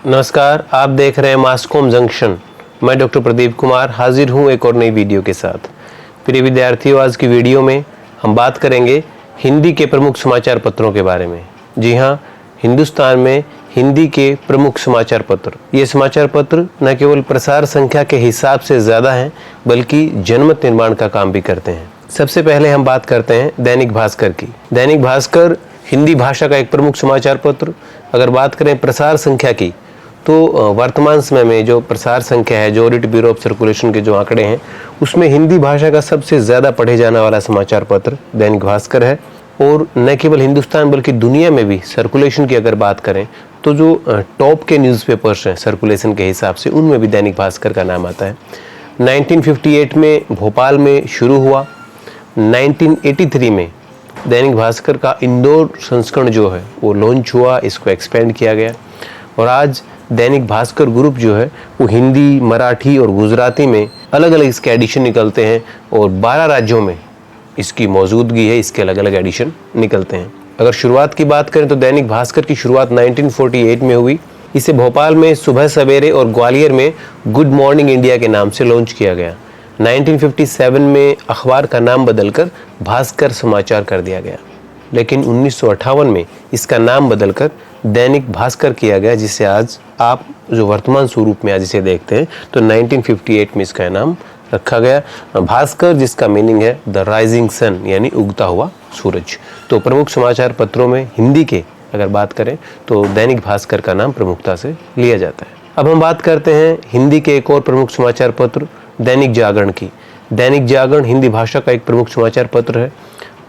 नमस्कार, आप देख रहे हैं मासकॉम जंक्शन। मैं डॉक्टर प्रदीप कुमार हाजिर हूं एक और नई वीडियो के साथ। प्रिय विद्यार्थियों, आज की वीडियो में हम बात करेंगे हिंदी के प्रमुख समाचार पत्रों के बारे में। जी हां, हिंदुस्तान में हिंदी के प्रमुख समाचार पत्र। ये समाचार पत्र न केवल प्रसार संख्या के हिसाब से ज़्यादा हैं, बल्कि जनमत निर्माण का काम भी करते हैं। सबसे पहले हम बात करते हैं दैनिक भास्कर की। दैनिक भास्कर हिंदी भाषा का एक प्रमुख समाचार पत्र। अगर बात करें प्रसार संख्या की, तो वर्तमान समय में जो प्रसार संख्या है, जो ऑडिट ब्यूरो ऑफ सर्कुलेशन के जो आंकड़े हैं, उसमें हिंदी भाषा का सबसे ज़्यादा पढ़े जाने वाला समाचार पत्र दैनिक भास्कर है। और न केवल हिंदुस्तान बल्कि दुनिया में भी सर्कुलेशन की अगर बात करें तो जो टॉप के न्यूज़पेपर्स हैं सर्कुलेशन के हिसाब से, उनमें भी दैनिक भास्कर का नाम आता है। 1958 में भोपाल में शुरू हुआ। 1983 में दैनिक भास्कर का इंदौर संस्करण जो है वो लॉन्च हुआ, इसको एक्सपेंड किया गया और आज दैनिक भास्कर ग्रुप जो है वो हिंदी, मराठी और गुजराती में अलग अलग इसके एडिशन निकलते हैं और 12 राज्यों में इसकी मौजूदगी है, इसके अलग अलग एडिशन निकलते हैं। अगर शुरुआत की बात करें तो दैनिक भास्कर की शुरुआत 1948 में हुई। इसे भोपाल में सुबह सवेरे और ग्वालियर में गुड मॉर्निंग इंडिया के नाम से लॉन्च किया गया। 1957 में अखबार का नाम बदलकर भास्कर समाचार कर दिया गया, लेकिन 1958 में इसका नाम बदलकर दैनिक भास्कर किया गया, जिसे आज आप जो वर्तमान स्वरूप में आज इसे देखते हैं तो 1958 में इसका नाम रखा गया भास्कर, जिसका मीनिंग है द राइजिंग सन, यानी उगता हुआ सूरज। तो प्रमुख समाचार पत्रों में हिंदी के अगर बात करें तो दैनिक भास्कर का नाम प्रमुखता से लिया जाता है। अब हम बात करते हैं हिंदी के एक और प्रमुख समाचार पत्र दैनिक जागरण की। दैनिक जागरण हिंदी भाषा का एक प्रमुख समाचार पत्र है।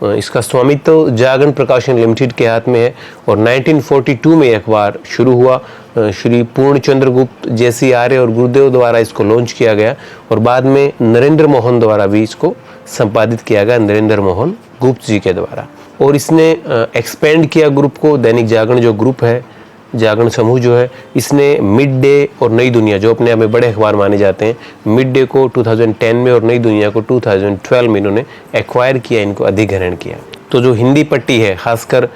इसका स्वामित्व जागरण प्रकाशन लिमिटेड के हाथ में है और 1942 में अखबार शुरू हुआ। श्री पूर्णचंद्र गुप्त, जैसी आर्य और गुरुदेव द्वारा इसको लॉन्च किया गया और बाद में नरेंद्र मोहन द्वारा भी इसको संपादित किया गया, नरेंद्र मोहन गुप्त जी के द्वारा। और इसने एक्सपेंड किया ग्रुप को। दैनिक जागरण जो ग्रुप है, जागरण समूह जो है, इसने मिड डे और नई दुनिया, जो अपने आप में बड़े अखबार माने जाते हैं, मिड डे को 2010 में और नई दुनिया को 2012 में इन्होंने एक्वायर किया, इनको अधिग्रहण किया। तो जो हिंदी पट्टी है, खासकर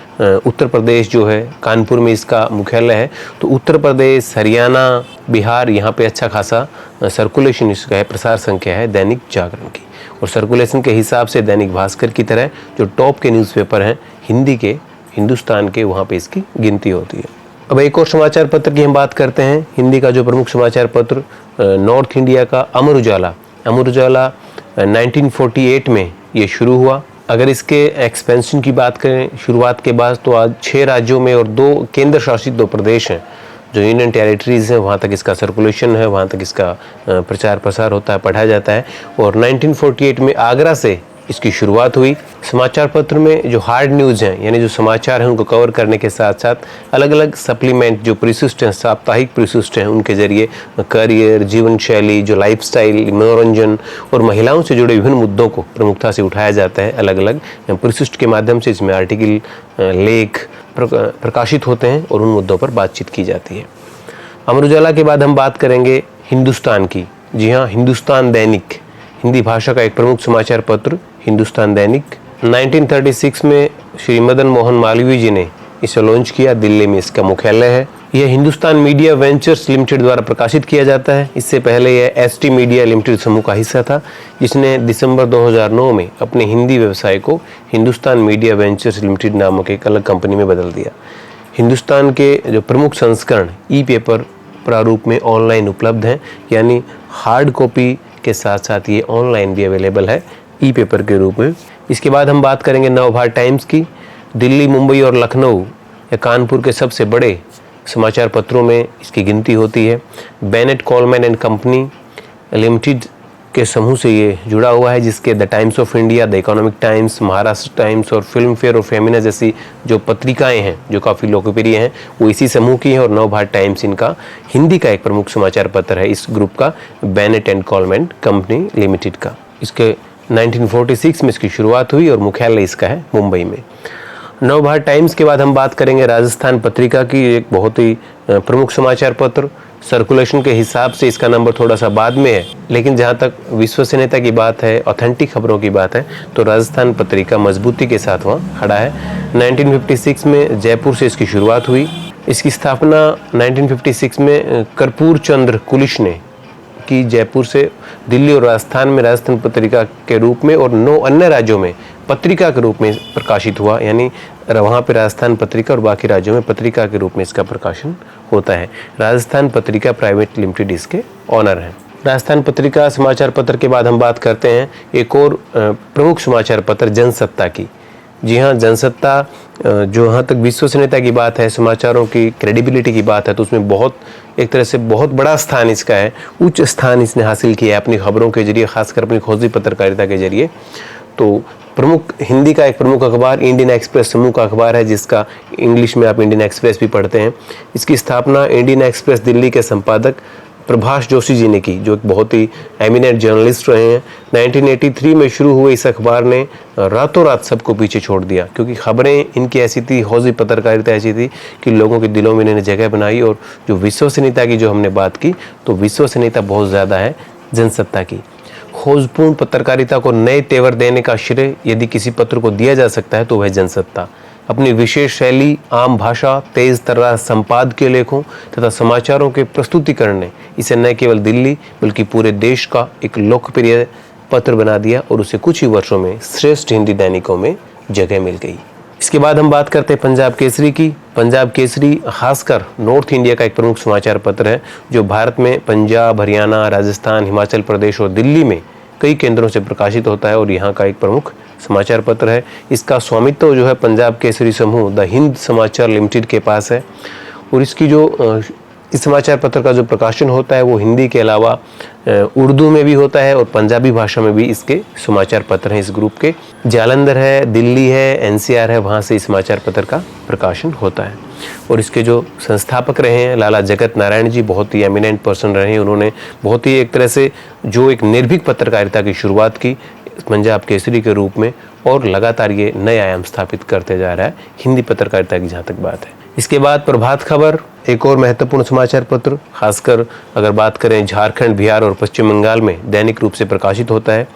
उत्तर प्रदेश जो है, कानपुर में इसका मुख्यालय है, तो उत्तर प्रदेश, हरियाणा, बिहार, यहाँ पे अच्छा खासा सर्कुलेशन इसका है, प्रसार संख्या है दैनिक जागरण की। और सर्कुलेशन के हिसाब से दैनिक भास्कर की तरह जो टॉप के न्यूज़पेपर हैं हिंदी के, हिंदुस्तान के, वहाँ पे इसकी गिनती होती है। अब एक और समाचार पत्र की हम बात करते हैं। हिंदी का जो प्रमुख समाचार पत्र नॉर्थ इंडिया का अमर उजाला। अमर उजाला 1948 में ये शुरू हुआ। अगर इसके एक्सपेंशन की बात करें शुरुआत के बाद, तो आज 6 राज्यों में और 2 केंद्र शासित 2 प्रदेश हैं जो यूनियन टेरिटरीज हैं, वहाँ तक इसका सर्कुलेशन है, वहाँ तक इसका प्रचार प्रसार होता है, पढ़ा जाता है। और 1948 में आगरा से इसकी शुरुआत हुई। समाचार पत्र में जो हार्ड न्यूज़ हैं, यानी जो समाचार हैं, उनको कवर करने के साथ साथ अलग अलग सप्लीमेंट जो परिशिष्ट हैं, साप्ताहिक परिशिष्ट हैं, उनके जरिए करियर, जीवन शैली, जो लाइफस्टाइल, मनोरंजन और महिलाओं से जुड़े विभिन्न मुद्दों को प्रमुखता से उठाया जाता है। अलग अलग परिशिष्ट के माध्यम से इसमें आर्टिकल, लेख प्रकाशित होते हैं और उन मुद्दों पर बातचीत की जाती है। अमर उजाला के बाद हम बात करेंगे हिंदुस्तान की। जी हाँ, हिंदुस्तान दैनिक हिंदी भाषा का एक प्रमुख समाचार पत्र हिंदुस्तान दैनिक। 1936 में श्री मदन मोहन मालवीय जी ने इसे लॉन्च किया, दिल्ली में इसका मुख्यालय है। यह हिंदुस्तान मीडिया वेंचर्स लिमिटेड द्वारा प्रकाशित किया जाता है। इससे पहले यह एसटी मीडिया लिमिटेड समूह का हिस्सा था, जिसने दिसंबर 2009 में अपने हिंदी व्यवसाय को हिंदुस्तान मीडिया वेंचर्स लिमिटेड नामक एक अलग कंपनी में बदल दिया। हिंदुस्तान के जो प्रमुख संस्करण ई पेपर प्रारूप में ऑनलाइन उपलब्ध हैं, यानी हार्ड कॉपी के साथ साथ ये ऑनलाइन भी अवेलेबल है ई पेपर के रूप में। इसके बाद हम बात करेंगे नवभारत टाइम्स की। दिल्ली, मुंबई और लखनऊ या कानपुर के सबसे बड़े समाचार पत्रों में इसकी गिनती होती है। Bennett Coleman and company limited के समूह से ये जुड़ा हुआ है, जिसके the times of India, the economic times, Maharashtra times और फिल्म फेयर और फेमिना जैसी जो पत्रिकाएं हैं जो काफ़ी लोकप्रिय हैं, वो इसी समूह की हैं। और नवभारत टाइम्स इनका हिंदी का एक प्रमुख समाचार पत्र है, इस ग्रुप का, Bennett and Colman company limited का। इसके 1946 में इसकी शुरुआत हुई और मुख्यालय इसका है मुंबई में। नवभारत टाइम्स के बाद हम बात करेंगे राजस्थान पत्रिका की, एक बहुत ही प्रमुख समाचार पत्र। सर्कुलेशन के हिसाब से इसका नंबर थोड़ा सा बाद में है, लेकिन जहाँ तक विश्वसनीयता की बात है, ऑथेंटिक खबरों की बात है, तो राजस्थान पत्रिका मजबूती के साथ वहाँ खड़ा है। 1956 में जयपुर से इसकी शुरुआत हुई। इसकी स्थापना 1956 में कर्पूर चंद्र कुलिश ने की, जयपुर से दिल्ली और राजस्थान में राजस्थान पत्रिका के रूप में और 9 अन्य राज्यों में पत्रिका के रूप में प्रकाशित हुआ। यानी वहाँ पे राजस्थान पत्रिका और बाकी राज्यों में पत्रिका के रूप में इसका प्रकाशन होता है। राजस्थान पत्रिका प्राइवेट लिमिटेड इसके ऑनर हैं। राजस्थान पत्रिका समाचार पत्र के बाद हम बात करते हैं एक और प्रमुख समाचार पत्र जनसत्ता की। जी हाँ, जनसत्ता जो यहाँ तक विश्वसनीयता की बात है, समाचारों की क्रेडिबिलिटी की बात है, तो उसमें बहुत एक तरह से बहुत बड़ा स्थान इसका है, उच्च स्थान इसने हासिल किया है अपनी खबरों के जरिए, खासकर अपनी खोजी पत्रकारिता के जरिए। तो प्रमुख हिंदी का एक प्रमुख अखबार इंडियन एक्सप्रेस समूह का अखबार है, जिसका इंग्लिश में आप इंडियन एक्सप्रेस भी पढ़ते हैं। इसकी स्थापना इंडियन एक्सप्रेस दिल्ली के संपादक प्रभाष जोशी जी ने की, जो एक बहुत ही एमिनेंट जर्नलिस्ट रहे हैं। 1983 में शुरू हुए इस अखबार ने रातों रात सबको पीछे छोड़ दिया, क्योंकि खबरें इनकी ऐसी थी, हौजी पत्रकारिता ऐसी थी कि लोगों के दिलों में इन्होंने जगह बनाई। और जो विश्वसनीयता की जो हमने बात की, तो विश्वसनीयता बहुत ज़्यादा है जनसत्ता की। खोजपूर्ण पत्रकारिता को नए तेवर देने का श्रेय यदि किसी पत्र को दिया जा सकता है तो वह जनसत्ता। अपनी विशेष शैली, आम भाषा, तेज तर्रार संपादकीय लेखों तथा समाचारों के प्रस्तुतिकरण ने इसे न केवल दिल्ली बल्कि पूरे देश का एक लोकप्रिय पत्र बना दिया और उसे कुछ ही वर्षों में श्रेष्ठ हिंदी दैनिकों में जगह मिल गई। इसके बाद हम बात करते हैं पंजाब केसरी की। पंजाब केसरी खासकर नॉर्थ इंडिया का एक प्रमुख समाचार पत्र है, जो भारत में पंजाब, हरियाणा, राजस्थान, हिमाचल प्रदेश और दिल्ली में कई केंद्रों से प्रकाशित होता है और यहाँ का एक प्रमुख समाचार पत्र है। इसका स्वामित्व जो है पंजाब केसरी समूह द हिंद समाचार लिमिटेड के पास है। और इसकी जो इस समाचार पत्र का जो प्रकाशन होता है वो हिंदी के अलावा उर्दू में भी होता है और पंजाबी भाषा में भी इसके समाचार पत्र हैं इस ग्रुप के। जालंधर है, दिल्ली है, एनसीआर है, वहाँ से इस समाचार पत्र का प्रकाशन होता है। और इसके जो संस्थापक रहे हैं लाला जगत नारायण जी, बहुत ही एमिनेंट पर्सन रहे हैं। उन्होंने बहुत ही एक तरह से जो एक निर्भीक पत्रकारिता की शुरुआत की पंजाब केसरी के रूप में, और लगातार ये नए आयाम स्थापित करते जा रहा है हिंदी पत्रकारिता की जहाँ तक बात है। इसके बाद प्रभात खबर एक और महत्वपूर्ण समाचार पत्र, खासकर अगर बात करें झारखंड, बिहार और पश्चिम बंगाल में दैनिक रूप से प्रकाशित होता है।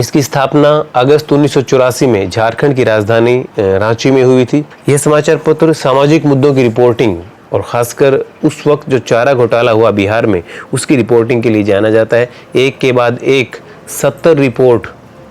इसकी स्थापना अगस्त 1984 में झारखंड की राजधानी रांची में हुई थी। यह समाचार पत्र सामाजिक मुद्दों की रिपोर्टिंग और खासकर उस वक्त जो चारा घोटाला हुआ बिहार में, उसकी रिपोर्टिंग के लिए जाना जाता है। एक के बाद एक 70 रिपोर्ट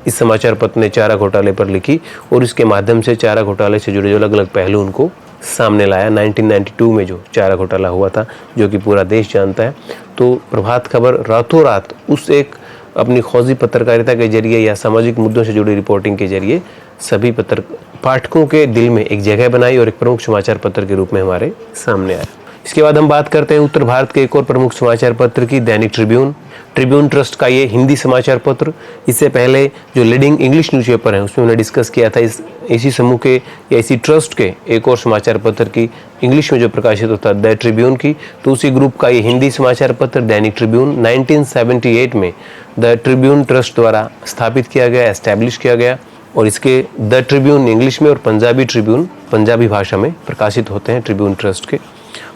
इस समाचार पत्र ने चारा घोटाले पर लिखी और इसके माध्यम से चारा घोटाले से जुड़े जो अलग अलग पहलू उनको सामने लाया। 1992 में जो चारा घोटाला हुआ था, जो कि पूरा देश जानता है, तो प्रभात खबर रातों रात उस एक अपनी खोजी पत्रकारिता के जरिए या सामाजिक मुद्दों से जुड़ी रिपोर्टिंग के जरिए सभी पाठकों के दिल में एक जगह बनाई और एक प्रमुख समाचार पत्र के रूप में हमारे सामने आया। इसके बाद हम बात करते हैं उत्तर भारत के एक और प्रमुख समाचार पत्र की, दैनिक ट्रिब्यून। ट्रिब्यून ट्रस्ट का ये हिंदी समाचार पत्र, इससे पहले जो लीडिंग इंग्लिश न्यूज़पेपर है उसमें हमने डिस्कस किया था इसी समूह के या इसी ट्रस्ट के एक और समाचार पत्र की इंग्लिश में जो प्रकाशित होता है द ट्रिब्यून की, तो उसी ग्रुप का ये हिंदी समाचार पत्र दैनिक ट्रिब्यून 1978 में द ट्रिब्यून ट्रस्ट द्वारा स्थापित किया गया, एस्टैब्लिश किया गया। और इसके द ट्रिब्यून इंग्लिश में और पंजाबी ट्रिब्यून पंजाबी भाषा में प्रकाशित होते हैं ट्रिब्यून ट्रस्ट के।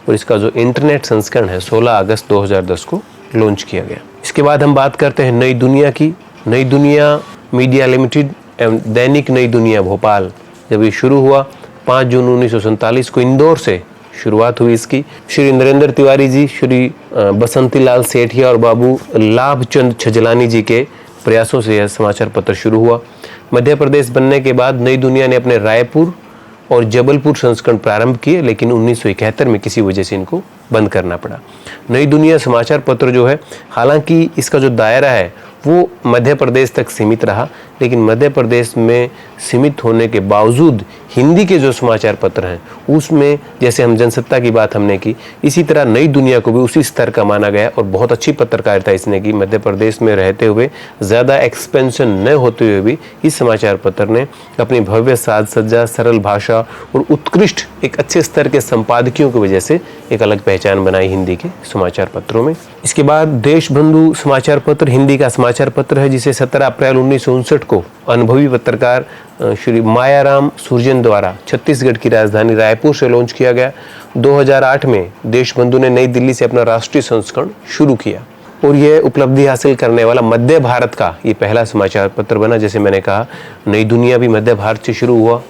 और इसका जो इंटरनेट संस्करण है 16 अगस्त 2010 को लॉन्च किया गया। इसके बाद हम बात करते हैं नई दुनिया की। नई दुनिया मीडिया लिमिटेड एवं दैनिक नई दुनिया भोपाल, जब ये शुरू हुआ 5 जून 1947 को इंदौर से शुरुआत हुई इसकी। श्री नरेंद्र तिवारी जी, श्री बसंती लाल सेठिया और बाबू लाभचंद छजलानी जी के प्रयासों से यह समाचार पत्र शुरू हुआ। मध्य प्रदेश बनने के बाद नई दुनिया ने अपने रायपुर और जबलपुर संस्करण प्रारंभ किए, लेकिन 1971 में किसी वजह से इनको बंद करना पड़ा। नई दुनिया समाचार पत्र जो है, हालांकि इसका जो दायरा है वो मध्य प्रदेश तक सीमित रहा, लेकिन मध्य प्रदेश में सीमित होने के बावजूद हिंदी के जो समाचार पत्र हैं उसमें, जैसे हम जनसत्ता की बात हमने की, इसी तरह नई दुनिया को भी उसी स्तर का माना गया और बहुत अच्छी पत्रकारिता इसने की। मध्य प्रदेश में रहते हुए ज़्यादा एक्सपेंशन न होते हुए भी इस समाचार पत्र ने अपनी भव्य साज सज्जा, सरल भाषा और उत्कृष्ट एक अच्छे स्तर के संपादकियों की वजह से एक अलग पहचान बनाई हिंदी के समाचार पत्रों में। इसके बाद देशबंधु समाचार पत्र हिंदी का समाचार पत्र है, जिसे 17 अप्रैल 1959 को अनुभवी पत्रकार श्री मायाराम सुरजन द्वारा छत्तीसगढ़ की राजधानी रायपुर से लॉन्च किया गया। 2008 में देशबंधु ने नई दिल्ली से अपना राष्ट्रीय संस्करण शुरू किया और यह उपलब्धि हासिल करने वाला मध्य भारत का ये पहला समाचार पत्र बना। जैसे मैंने कहा, नई दुनिया भी मध्य भारत से शुरू हुआ,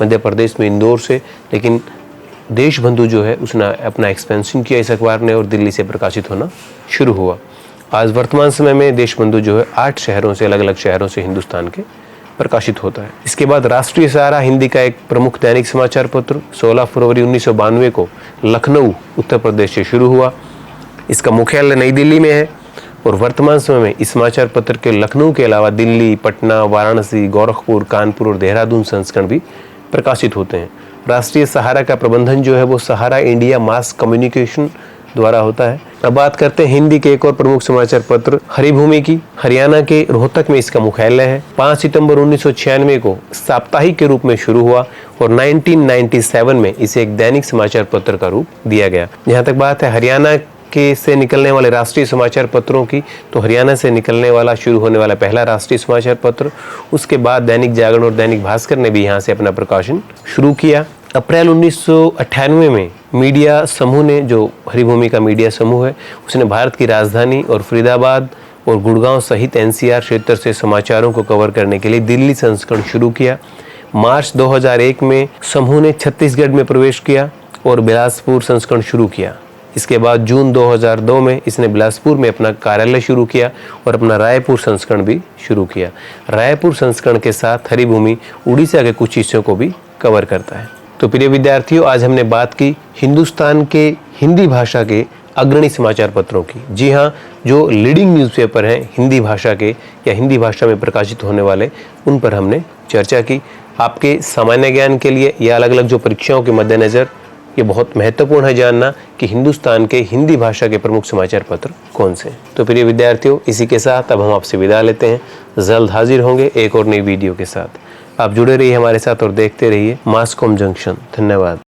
मध्य प्रदेश में इंदौर से, लेकिन देशबंधु जो है उसने अपना एक्सपेंशन किया इस अखबार ने और दिल्ली से प्रकाशित होना शुरू हुआ। आज वर्तमान समय में देशबंधु जो है 8 शहरों से, अलग अलग शहरों से हिंदुस्तान के प्रकाशित होता है। इसके बाद राष्ट्रीय सहारा हिंदी का एक प्रमुख दैनिक समाचार पत्र 16 फरवरी 1992 को लखनऊ उत्तर प्रदेश से शुरू हुआ। इसका मुख्यालय नई दिल्ली में है और वर्तमान समय में इस समाचार पत्र के लखनऊ के अलावा दिल्ली, पटना, वाराणसी, गोरखपुर, कानपुर और देहरादून संस्करण भी प्रकाशित होते हैं। राष्ट्रीय सहारा का प्रबंधन जो है वो सहारा इंडिया मास कम्युनिकेशन द्वारा होता है। अब बात करते हैं हिंदी के एक और प्रमुख समाचार पत्र हरिभूमि की। हरियाणा के रोहतक में इसका मुख्यालय है। 5 सितंबर 1996 को साप्ताहिक के रूप में शुरू हुआ और 1997 में इसे एक दैनिक समाचार पत्र का रूप दिया गया। जहाँ तक बात है हरियाणा के से निकलने वाले राष्ट्रीय समाचार पत्रों की, तो हरियाणा से निकलने वाला शुरू होने वाला पहला राष्ट्रीय समाचार पत्र, उसके बाद दैनिक जागरण और दैनिक भास्कर ने भी यहाँ से अपना प्रकाशन शुरू किया। अप्रैल 1998 में मीडिया समूह ने, जो हरिभूमि का मीडिया समूह है, उसने भारत की राजधानी और फरीदाबाद और गुड़गांव सहित एनसीआर क्षेत्र से समाचारों को कवर करने के लिए दिल्ली संस्करण शुरू किया। मार्च 2001 में समूह ने छत्तीसगढ़ में प्रवेश किया और बिलासपुर संस्करण शुरू किया। इसके बाद जून 2002 में इसने बिलासपुर में अपना कार्यालय शुरू किया और अपना रायपुर संस्करण भी शुरू किया। रायपुर संस्करण के साथ हरिभूमि उड़ीसा के कुछ हिस्सों को भी कवर करता है। तो प्रिय विद्यार्थियों, आज हमने बात की हिंदुस्तान के हिंदी भाषा के अग्रणी समाचार पत्रों की। जी हाँ, जो लीडिंग न्यूज़पेपर हैं हिंदी भाषा के या हिंदी भाषा में प्रकाशित होने वाले, उन पर हमने चर्चा की। आपके सामान्य ज्ञान के लिए या अलग अलग जो परीक्षाओं के मद्देनज़र ये बहुत महत्वपूर्ण है जानना कि हिंदुस्तान के हिंदी भाषा के प्रमुख समाचार पत्र कौन से। तो प्रिय विद्यार्थियों, इसी के साथ अब हम आपसे विदा लेते हैं। जल्द हाजिर होंगे एक और नई वीडियो के साथ। आप जुड़े रहिए हमारे साथ और देखते रहिए मास कॉम जंक्शन। धन्यवाद।